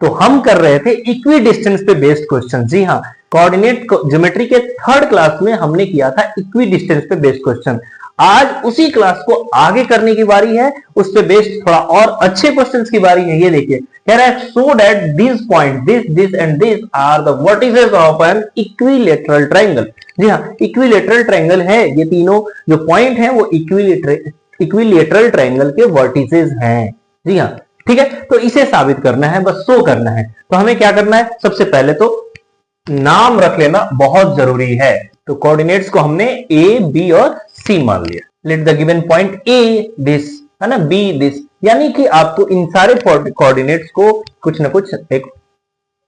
तो हम कर रहे थे इक्वी डिस्टेंस पे बेस्ड क्वेश्चन। जी हाँ, कोऑर्डिनेट ज्योमेट्री के थर्ड क्लास में हमने किया था इक्वी डिस्टेंस पे बेस्ड क्वेश्चन। आज उसी क्लास को आगे करने की बारी है, उस पे बेस्ड थोड़ा और अच्छे क्वेश्चंस की बारी है। ये देखिए, कह रहा है so that this point this and this are the vertices of an equilateral triangle. जी हाँ, इक्विलेटरल ट्रायंगल है, ये तीनों जो पॉइंट है वो इक्विलेटरल ट्रायंगल के वर्टिसेस हैं। जी हाँ, ठीक है, तो इसे साबित करना है, बस शो करना है। तो हमें क्या करना है, सबसे पहले तो नाम रख लेना बहुत जरूरी है। तो कोऑर्डिनेट्स को हमने ए, बी और सी मान लिया। Let the given point A this, है ना, बी दिस, यानी कि आपको इन सारे कोऑर्डिनेट्स को कुछ ना कुछ एक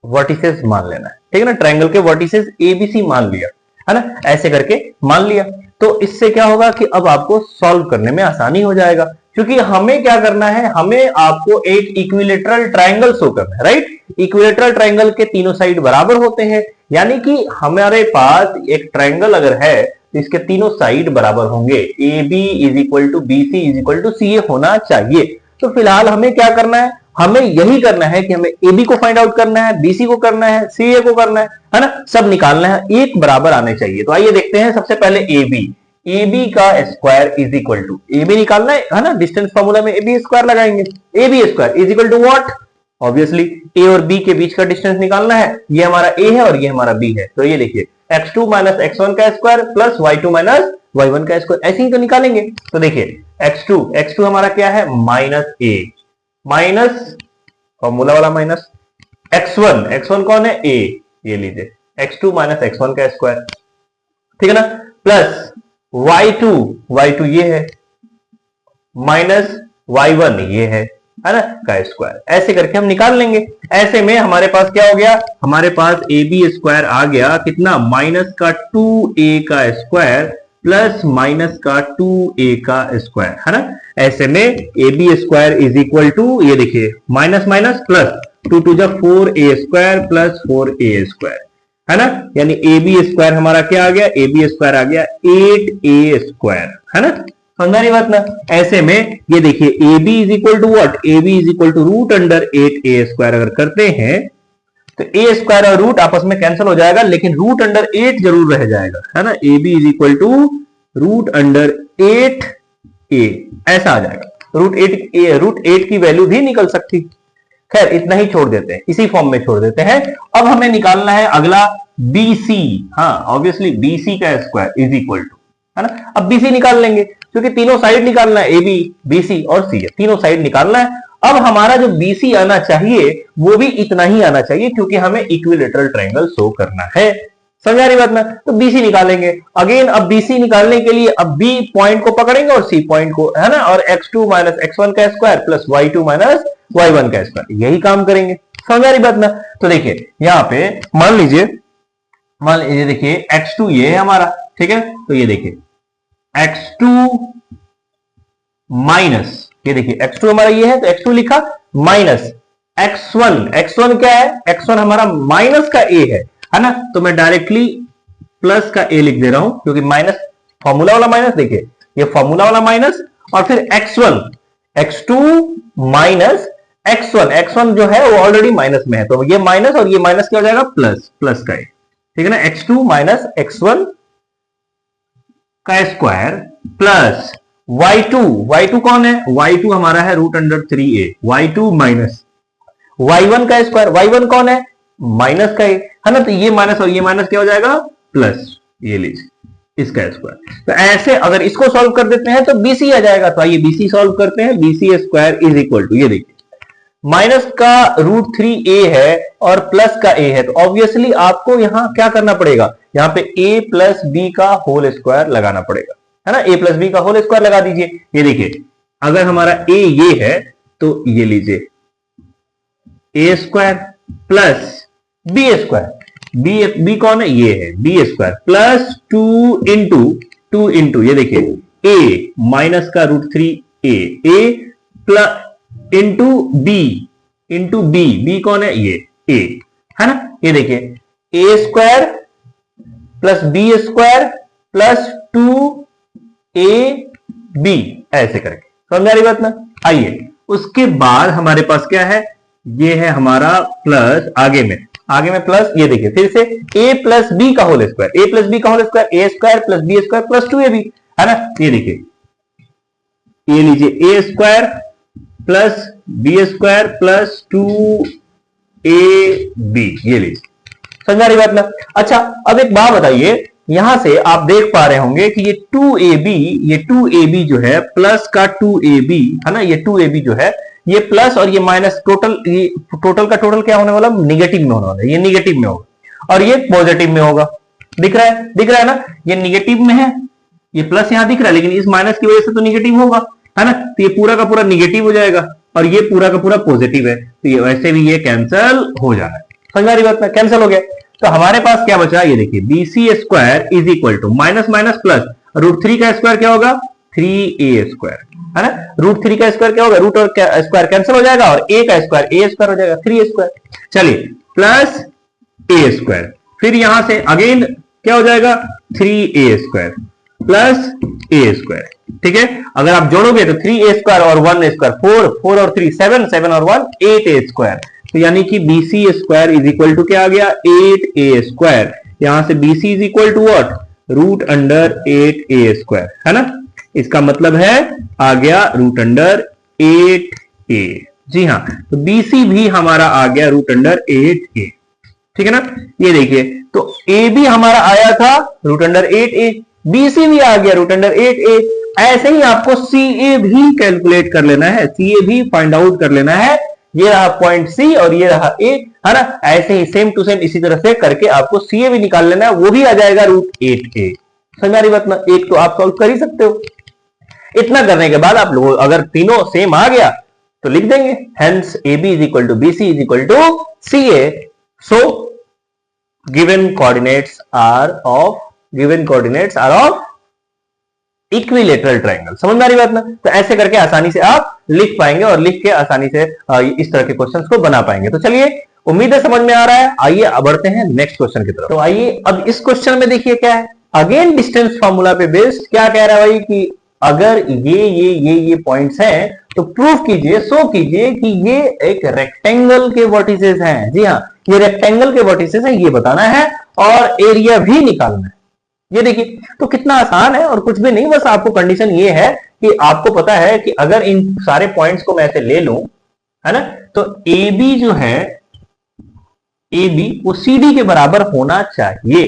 वर्टिसेस मान लेना है, ठीक है ना। ट्रायंगल के वर्टिसेस ए बी सी मान लिया, है ना, ऐसे करके मान लिया। तो इससे क्या होगा कि अब आपको सॉल्व करने में आसानी हो जाएगा, क्योंकि हमें क्या करना है, हमें आपको एक इक्विलेटरल ट्रायंगल शो करना है, राइट। इक्विलेटरल ट्रायंगल के तीनों साइड बराबर होते हैं, यानी कि हमारे पास एक ट्रायंगल अगर है तो इसके तीनों साइड बराबर होंगे। A B is equal to B C is equal to C A होना चाहिए। तो फिलहाल हमें क्या करना है, हमें यही करना है कि हमें ए बी को फाइंड आउट करना है, बीसी को करना है, सी ए को करना है ना, सब निकालना है, एक बराबर आने चाहिए। तो आइए देखते हैं, सबसे पहले ए बी का square is equal to, A B निकालना है ना, डिस्टेंस फॉर्मूला में ए बी स्क्वायर लगाएंगे। A B square is equal to what, obviously A और बी के बीच का डिस्टेंस निकालना है। ये हमारा ए है और ये हमारा बी है। तो ये देखिए, x2 माइनस x1 का square plus y2 minus y1 का स्क्वायर, ऐसे ही तो निकालेंगे। तो देखिए x2 हमारा क्या है, माइनस ए, माइनस फॉर्मूला वाला माइनस x1 कौन है, a, ये लीजिए x2 माइनस x1 का स्क्वायर, ठीक है ना, प्लस y2 ये है, माइनस y1 ये है ना, का स्क्वायर। ऐसे करके हम निकाल लेंगे। ऐसे में हमारे पास क्या हो गया, हमारे पास ए बी स्क्वायर आ गया कितना, माइनस का 2a का स्क्वायर प्लस माइनस का 2a का स्क्वायर, है ना। ऐसे में A B square is equal to, ये देखिए माइनस माइनस प्लस 2 टू जा 4a square plus 4a square, है ना, यानी ए बी स्क्वायर हमारा क्या आ गया, ए बी स्क्वायर आ गया 8a स्क्वायर, है ना। समझा नहीं बात ना। ऐसे में ये देखिए A B is equal to what, A B is equal to root under 8a square अगर करते हैं तो ए स्क्वायर और रूट आपस में कैंसिल हो जाएगा, लेकिन रूट अंडर 8 जरूर रह जाएगा, है ना। A B is equal to root under 8a, ऐसा आ जाएगा। रूट 8 की वैल्यू भी निकल सकती, खैर इतना ही छोड़ देते हैं, इसी फॉर्म में छोड़ देते हैं। अब हमें निकालना है अगला BC, हाँ ऑब्वियसली BC का स्क्वायर इज इक्वल टू, है ना। अब BC निकाल लेंगे, क्योंकि तीनों साइड निकालना है, AB, BC और C, तीनों साइड निकालना है। अब हमारा जो BC आना चाहिए वो भी इतना ही आना चाहिए, क्योंकि हमें इक्विलेटरल ट्रायंगल शो करना है। समझा रही बात ना। तो BC निकालेंगे अगेन। अब BC निकालने के लिए अब B पॉइंट को पकड़ेंगे और C पॉइंट को, है ना, और x2 माइनस x1 का square plus y2 minus y1 का स्क्वायर, यही काम करेंगे। समझा रही बात ना। तो देखिए यहाँ पे मान लीजिए देखिए x2 ये है हमारा, ठीक है। तो ये देखिए x2 माइनस, ये देखिए x2 हमारा ये है, तो x2 लिखा माइनस x1 क्या है, x1 हमारा माइनस का a है ना। तो मैं डायरेक्टली प्लस का a लिख दे रहा हूं, क्योंकि माइनस फॉर्मूला वाला माइनस, देखिए ये फॉर्मूला वाला माइनस और फिर x2 माइनस x1 जो है वो ऑलरेडी माइनस में है, तो ये माइनस और ये माइनस क्या हो जाएगा, प्लस का a, ठीक है ना। x2 माइनस x1 का स्क्वायर प्लस y2 कौन है, y2 हमारा है root under 3a, y2 minus y1 का स्क्वायर, y1 कौन है, माइनस का a, है ना। तो ये माइनस और ये माइनस क्या हो जाएगा, प्लस, ये लीजिए इसका स्क्वायर। तो ऐसे अगर इसको सॉल्व कर देते हैं तो BC आ जाएगा। तो आइए BC सॉल्व करते हैं। BC square is equal to, ये देखिए माइनस का रूट 3a है और प्लस का a है, तो ऑब्वियसली आपको यहां क्या करना पड़ेगा, यहां पे a प्लस बी का होल स्क्वायर लगाना पड़ेगा, है ना। a प्लस बी का होल स्क्वायर लगा दीजिए। ये देखिए अगर हमारा a ये है तो ये लीजिए a square plus B square, B कौन है, ये है b स्क्वायर प्लस 2 इंटू ये देखिए a माइनस का root 3a plus into B कौन है, ये a, है ना। ये देखिए a square plus B square plus 2ab, ऐसे करके। समझा रही बात ना। आइए उसके बाद हमारे पास क्या है, ये है हमारा प्लस, आगे में प्लस, ये देखिए फिर से a प्लस बी का whole square, a plus B का whole square, A square plus B square plus 2ab, है ना। ये देखिए, ये लीजिए a square plus B square plus 2ab, ये लीजिए, समझा रही बात ना। अच्छा, अब एक बात बताइए, यहां से आप देख पा रहे होंगे कि ये 2ab जो है प्लस का 2ab, है ना, ये 2ab जो है ये प्लस और ये माइनस, टोटल का टोटल क्या होने वाला, निगेटिव में होने वाला है, ये निगेटिव में होगा और ये पॉजिटिव में होगा। दिख रहा है ना, ये निगेटिव में है, ये प्लस यहां दिख रहा है, लेकिन इस माइनस की वजह से तो निगेटिव होगा, है ना। तो ये पूरा का पूरा निगेटिव हो जाएगा और ये पूरा का पूरा पॉजिटिव है, तो ये वैसे भी ये कैंसल हो जाना है। समझा रही बात, कैंसिल हो गया। तो हमारे पास क्या बचा, ये देखिए, B C square is equal to minus minus plus, √3 का स्क्वायर क्या होगा, 3a स्क्वायर, है ना। √3 का स्क्वायर क्या होगा, रूट और स्क्वायर कैंसिल हो जाएगा और a का स्क्वायर a स्क्वायर हो जाएगा, 3a स्क्वायर। चलिए, प्लस a स्क्वायर, फिर यहां से अगेन क्या हो जाएगा, 3a square plus a square, ठीक है। अगर आप जोड़ोगे तो 3a स्क्वायर और 1a स्क्वायर 4 और 3 7, 7 और 1 8a स्क्वायर, तो यानी कि BC square is equal to क्या आ गया, 8a स्क्वायर। यहां से BC is equal to what, √8a square, है ना। इसका मतलब है आ गया √8a। जी हाँ, तो BC भी हमारा आ गया √8a, ठीक है ना। ये देखिए, तो AB हमारा आया था √8a, BC भी आ गया √8a। ऐसे ही आपको CA भी कैलकुलेट कर लेना है, CA भी फाइंड आउट कर लेना है। ये रहा पॉइंट C और ये रहा A, है ना। ऐसे ही सेम टू सेम इसी तरह से करके आपको CA भी निकाल लेना है, वो भी आ जाएगा √8a। समझ रही बात ना, एक तो आप सॉल्व कर ही सकते हो। इतना करने के बाद आप लोग अगर तीनों सेम आ गया तो लिख देंगे, hence AB is equal to BC is equal to CA, so given coordinates are of equilateral triangle. समझ में आ रही बात ना। तो ऐसे करके आसानी से आप लिख पाएंगे और लिख के आसानी से इस तरह के क्वेश्चंस को बना पाएंगे। तो चलिए, उम्मीद है समझ में आ रहा है। आइए अब बढ़ते हैं नेक्स्ट क्वेश्चन की तरफ। तो आइए अब इस क्वेश्चन में देखिए क्या है, अगेन डिस्टेंस फॉर्मूला पे बेस्ड क्या कह रहा है भाई कि अगर ये पॉइंट्स हैं तो प्रूफ कीजिए, शो कीजिए कि ये एक रेक्टेंगल के वर्टिसेस हैं। जी हाँ, ये रेक्टेंगल के वर्टिसेस हैं, ये बताना है और एरिया भी निकालना है। ये देखिए, तो कितना आसान है और कुछ भी नहीं, बस आपको कंडीशन ये है कि आपको पता है कि अगर इन सारे पॉइंट्स को मैं ऐसे ले लूं, है ना, तो AB जो है, AB वो CD के बराबर होना चाहिए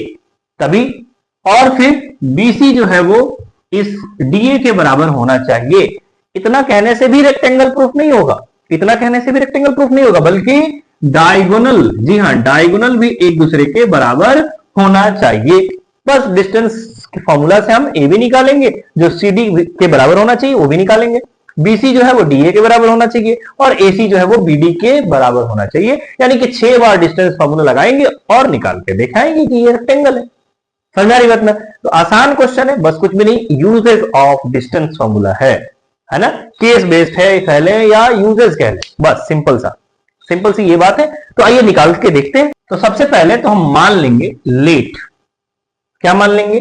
तभी, और फिर BC जो है वो इस DA के बराबर होना चाहिए। इतना कहने से भी रेक्टेंगल प्रूफ नहीं होगा, इतना कहने से भी रेक्टेंगल प्रूफ नहीं होगा, बल्कि डायगोनल, जी हाँ, डायगोनल भी एक दूसरे के बराबर होना चाहिए। बस डिस्टेंस के फॉर्मूला से हम AB निकालेंगे, जो CD के बराबर होना चाहिए वो भी निकालेंगे, BC जो है वो DA के बराबर होना चाहिए और AC जो है वो BD के बराबर होना चाहिए। यानी कि 6 बार डिस्टेंस फॉर्मूला लगाएंगे और निकाल के दिखाएंगे कि ये रेक्टेंगल है। समझा रही बात ना। तो आसान क्वेश्चन है, बस कुछ भी नहीं, यूजेस ऑफ डिस्टेंस फॉर्मूला है ना, केस बेस्ड है कह ले या यूजेस कह ले, बस सिंपल सी ये बात है। तो आइए निकाल के देखते हैं। तो सबसे पहले तो हम मान लेंगे लेट, क्या मान लेंगे,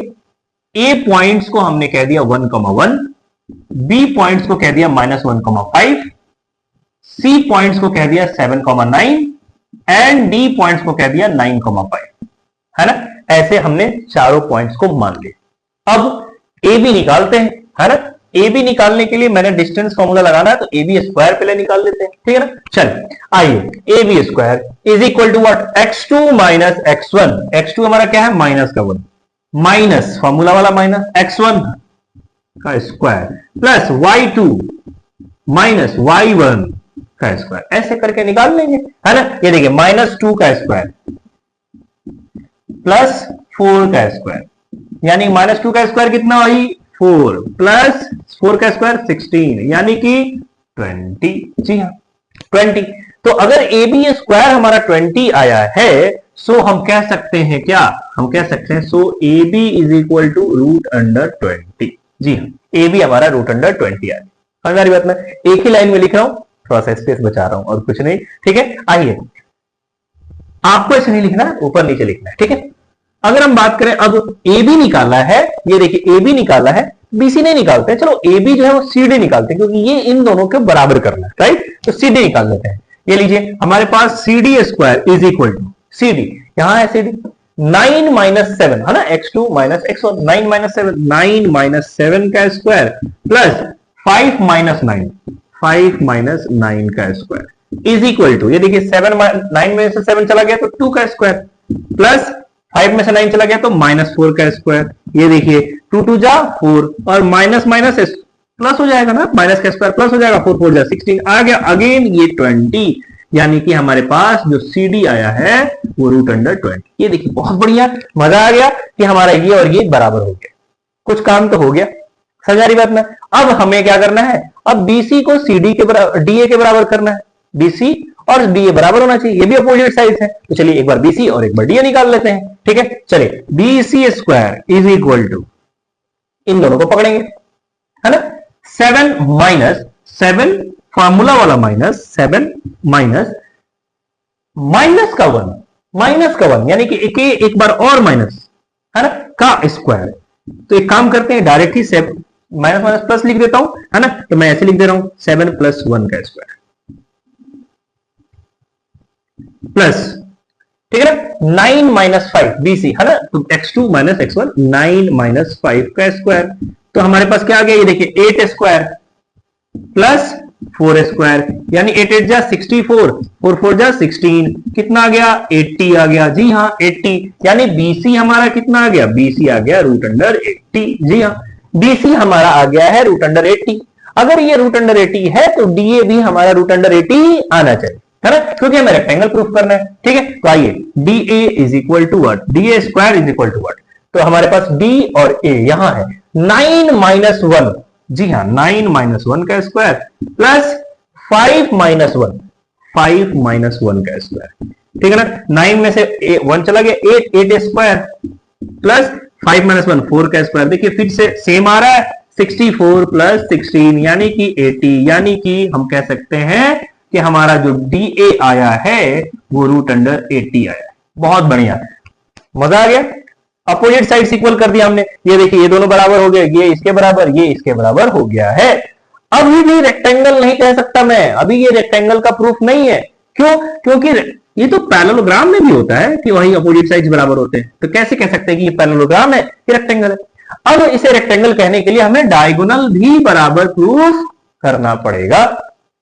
A पॉइंट्स को हमने कह दिया 1,1, B पॉइंट्स को कह दिया -1,5, C पॉइंट्स को कह दिया 7,9 एंड D पॉइंट्स को कह दिया 9,5, है ना। ऐसे हमने चारों पॉइंट्स को मान लिया। अब AB निकालते हैं, है ना। AB निकालने के लिए मैंने डिस्टेंस फॉर्मूला लगाना है, तो AB स्क्वायर पहले निकाल लेते हैं, ठीक है ना। चल आइए, AB square is equal to what, x2 minus x1, x2 हमारा क्या है, माइनस का 1, माइनस फॉर्मूला वाला माइनस x1 का square plus y2 minus y1 का स्क्वायर, ऐसे करके निकाल लेंगे, है ना। ये देखिए, -2 का स्क्वायर प्लस 4 का स्क्वायर, यानी -2 का स्क्वायर कितना भाई, 4 प्लस 4 का स्क्वायर 16, यानी कि 20। जी हाँ, 20। तो अगर AB स्क्वायर हमारा 20 आया है, सो हम कह सकते हैं क्या, हम कह सकते हैं सो AB इज इक्वल टू √20। जी हाँ, AB हमारा √20 आया। समझ बात में, एक ही लाइन में लिख रहा हूं, थोड़ा सा स्पेस बचा रहा हूं और कुछ नहीं, ठीक है। आइए, आपको ऐसे नहीं लिखना है, ऊपर नीचे लिखना है, ठीक है। अगर हम बात करें, अब AB निकाला है, ये देखिए AB निकाला है, BC नहीं निकालते हैं, चलो AB जो है वो CD निकालते हैं, क्योंकि ये इन दोनों के बराबर करना है, राइट। तो CD निकाल लेते हैं, ये लीजिए हमारे पास CD square is equal to CD, यहां है CD 9 माइनस 7 है ना, x2 minus x1, 9 minus 7, 9 minus 7 का स्क्वायर प्लस 5 माइनस 9, 5 माइनस 9 का स्क्वायर इज इक्वल टू, ये देखिए 7 9 में से 7 चला गया तो 2 का स्क्वायर प्लस 5 में से 9 चला गया तो माइनस 4 का स्क्वायर, ये देखिए 2 2 जा 4 और माइनस माइनस प्लस हो जाएगा ना, माइनस का स्क्वायर प्लस हो जाएगा, 4 4 जा 16 आ गया, अगेन ये 20, यानी कि हमारे पास जो CD आया है वो √20। ये देखिए बहुत बढ़िया, मजा आ गया कि हमारा ये और ये बराबर हो गया, कुछ काम तो हो गया, समझ आ रही बात ना। अब हमें क्या करना है, अब BC को CD के बराबर DA के बराबर करना है, BC और DA बराबर होना चाहिए, ये भी अपोजिट साइड है, तो चलिए एक बार BC और एक बार DA निकाल लेते हैं, ठीक है। चलिए BC square is equal to, इन दोनों को पकड़ेंगे है ना, 7 माइनस 7 फार्मूला वाला माइनस 7 माइनस माइनस का 1, माइनस का 1 यानी कि एक बार और माइनस है ना का स्क्वायर। तो एक काम करते हैं डायरेक्ट ही माइनस माइनस प्लस लिख देता हूं है ना, तो मैं ऐसे लिख दे रहा हूं 7 प्लस 1 का स्क्वायर प्लस, ठीक है ना, 9 माइनस 5 BC है ना, तो x2 माइनस x1 9 माइनस 5 का स्क्वायर, तो हमारे पास क्या आ गया, ये देखिए 8 स्क्वायर प्लस 4 स्क्वायर, यानी 8 8 जा 64, 4 4 जा 16, कितना आ गया 80 आ गया, जी हाँ 80, यानी BC हमारा कितना आ गया, BC आ गया √80, जी हाँ BC हमारा आ गया है √80। अगर ये √80 है तो DA भी हमारा √80 आना चाहिए है ना, क्योंकि हमें रेक्टेंगल प्रूफ करना है, ठीक है। तो आइए DA is equal to what, DA square is equal to what, तो हमारे पास D और A यहां है 9 माइनस 1, जी हाँ 9 माइनस 1 का स्क्वायर प्लस 5 माइनस 1, 5 माइनस 1 का स्क्वायर, ठीक है ना, 9 में से 1 चला गया 8, 8 स्क्वायर प्लस 5 माइनस 1 4 का स्क्वायर, देखिए फिर से सेम आ रहा है 64 प्लस 16 यानी कि 80, यानी कि हम कह सकते हैं कि हमारा जो DA आया है वो √80 आया है। बहुत बढ़िया, मजा आ गया, अपोजिट साइड इक्वल कर दिया हमने, ये देखिए ये दोनों बराबर हो गए, ये इसके बराबर ये इसके बराबर हो गया है। अभी भी रेक्टेंगल नहीं कह सकता मैं, अभी ये रेक्टेंगल का प्रूफ नहीं है, क्यों, क्योंकि ये तो पैरेललोग्राम में भी होता है कि वही अपोजिट साइड्स बराबर होते हैं, तो कैसे कह सकते हैं कि ये पैरेललोग्राम है, ये रेक्टेंगल है। अब इसे रेक्टेंगल कहने के लिए हमें डायगोनल भी बराबर प्रूफ करना पड़ेगा,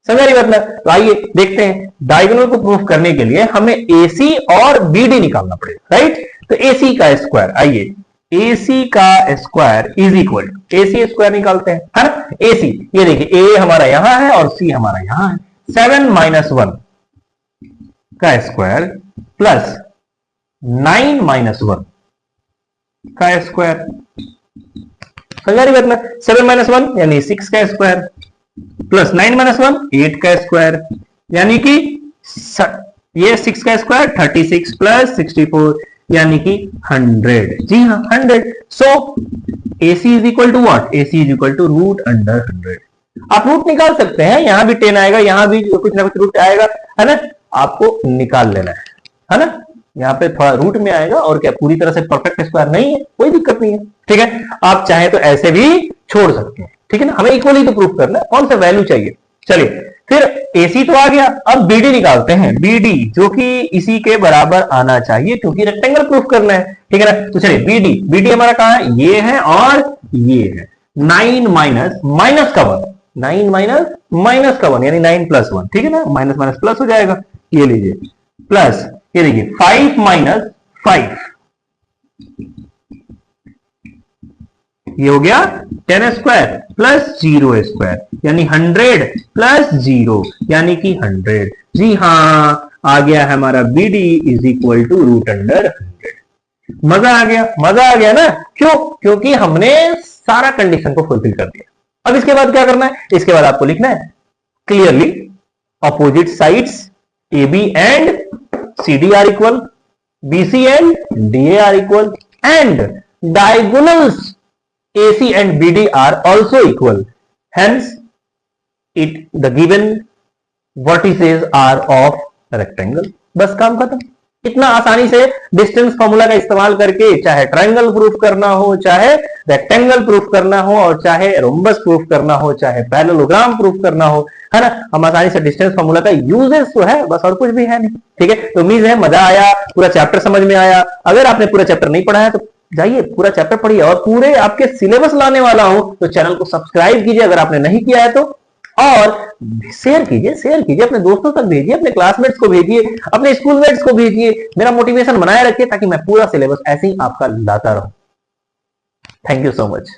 समझ रही बात ना। तो आइए देखते हैं, डायगोनल को प्रूफ करने के लिए हमें AC और BD निकालना पड़ेगा, राइट। तो AC का स्क्वायर, आइए AC का square is equal to, AC square निकालते हैं है ना, AC ये देखिए A हमारा यहां है और C हमारा यहां है, 7 माइनस 1 का स्क्वायर प्लस 9 माइनस 1 का स्क्वायर, समझ रही बात ना, 7 माइनस 1 यानी 6 का स्क्वायर प्लस 9 माइनस 1 8 का स्क्वायर, यानी कि ये 6 का स्क्वायर 36 प्लस 64 यानी कि 100, जी हाँ 100। So AC is equal to what, AC is equal to √100। आप रूट निकाल सकते हैं, यहां भी 10 आएगा, यहां भी कुछ ना कुछ रूट आएगा है ना, आपको निकाल लेना है ना, यहाँ पे थोड़ा रूट में आएगा और क्या, पूरी तरह से परफेक्ट स्क्वायर नहीं है, कोई दिक्कत नहीं है, ठीक है। आप चाहे तो ऐसे भी छोड़ सकते हैं, ठीक है ना, हमें इक्वली तो प्रूफ करना है, कौन सा वैल्यू चाहिए। चलिए फिर AC तो आ गया, अब BD निकालते हैं, BD जो कि इसी के बराबर आना चाहिए क्योंकि रेक्टेंगल प्रूफ करना है, ठीक है ना। तो चलिए BD हमारा कहां है, ये है और ये है, 9 माइनस माइनस का 1, 9 माइनस माइनस का 1 यानी 9 प्लस 1, ठीक है ना, माइनस माइनस प्लस हो जाएगा, ये लीजिए प्लस, ये देखिए 5 माइनस 5, ये हो गया 10 स्क्वायर प्लस 0 स्क्वायर यानी 100 प्लस 0 यानी कि 100, जी हाँ आ गया है हमारा BD इज इक्वल टू √100। मजा आ गया ना, क्यों, क्योंकि हमने सारा कंडीशन को फुलफिल कर दिया। अब इसके बाद क्या करना है, इसके बाद आपको लिखना है clearly opposite sides AB and CD are equal, BC and DA are equal, and diagonals AC and BD are also equal. Hence, the given vertices are of rectangle. बस काम खत्म, इतना आसानी से डिस्टेंस फॉर्मूला का इस्तेमाल करके चाहे ट्रायंगल प्रूफ करना हो, चाहे रेक्टेंगल प्रूफ करना हो, और चाहे रोम्बस प्रूफ करना हो, चाहे पैरेललोग्राम प्रूफ करना हो, है ना, हम आसानी से डिस्टेंस फॉर्मूला का यूजेस तो है, बस और कुछ भी है नहीं। ठीक है, तो उम्मीद है मजा आया, पूरा चैप्टर समझ में आया। अगर आपने पूरा चैप्टर नहीं पढ़ा है तो जाइए पूरा चैप्टर पढ़िए, और पूरे आपके सिलेबस लाने वाला हूं, तो चैनल को सब्सक्राइब कीजिए अगर आपने नहीं किया है तो, और शेयर कीजिए अपने दोस्तों तक भेजिए, अपने क्लासमेट्स को भेजिए, अपने स्कूलमेट्स को भेजिए, मेरा मोटिवेशन बनाए रखिए ताकि मैं पूरा सिलेबस ऐसे ही आपका लाता रहूं। Thank you so much.